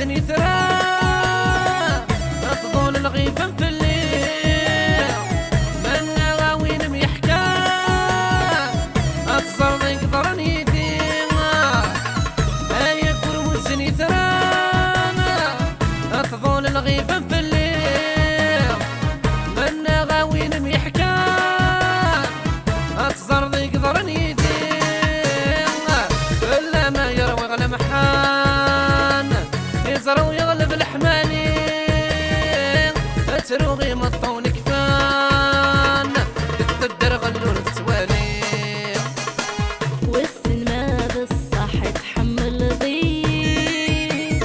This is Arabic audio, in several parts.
وزني ثرى تطول الغيفة في الليل من غاوين ميحكى أتصر يقدر نيدين يكبر وزني ثرى تطول الغيفة في الليل من غاوين ميحكى أتصر يقدر نيدين كل ما يروي غلى محان يزرو يغلب الحماني تروغي مطون كفان تقدر غلول السوالي والسن ما بالصح تحمل ضيق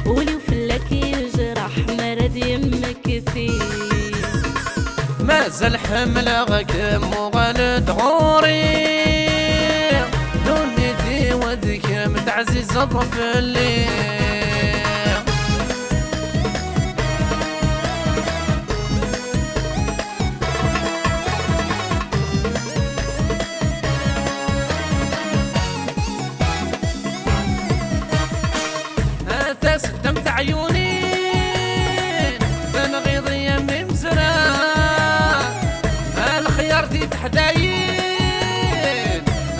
ولو فلك يجرح مرض يمك فيه ما زال حملك مغالد غوري دنيتي ودك متعزيز ظرف الليل ستمت عيوني بنغيض يمي مزرا الخيار دي تحدايين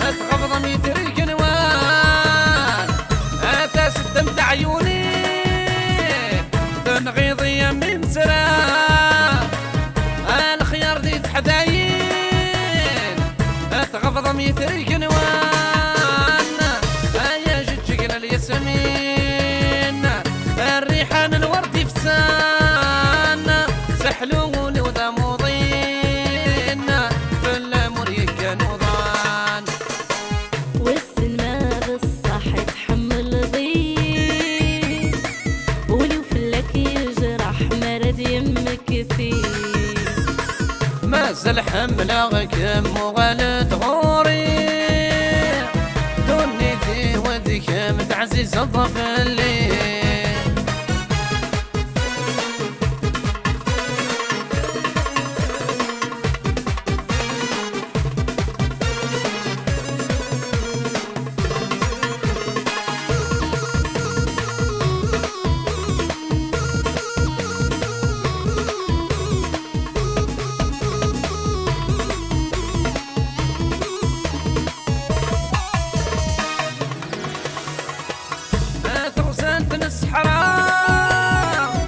اتغفض ميتري كنوان ستمت عيوني بنغيض يمي مزرا الخيار دي تحدايين اتغفض ميتري كنوان يا جدجل الياسمين الريحان الورد يفسان سحلوني وذا موضين في الامور كانوا ضان والسن ما بالصح تحمل ضيق ولو فلك يجرح مرض يمك فيه ما زال حملك مغالد غوري دنيتي وديك متعزيز الظف الليل الصحراء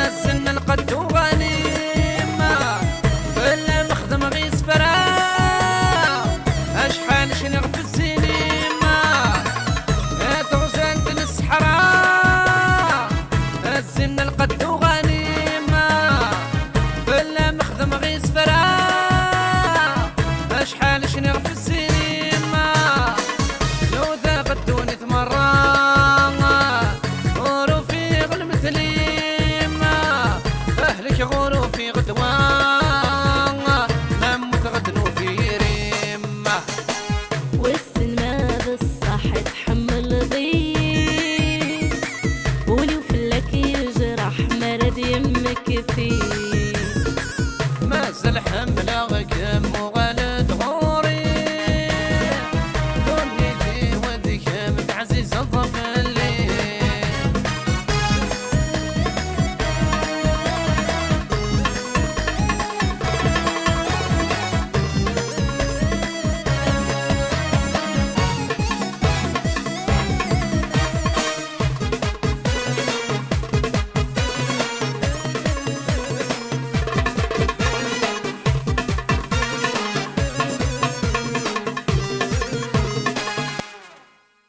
الزن القد وغنيمة كل مخدم غيس فراغ أشحال شنغ في السينما تغزنت الصحراء الزن القد وغنيمة كل مخدم غيس فراغ أشحال شنغ في السينما لو ذا قدوني تمرة غورو في غدوان نموت غدنو في ريمة والسن ما بالصح تحمل ضيق ولو فلك يجرح مرض يمك فيه ما زال حملك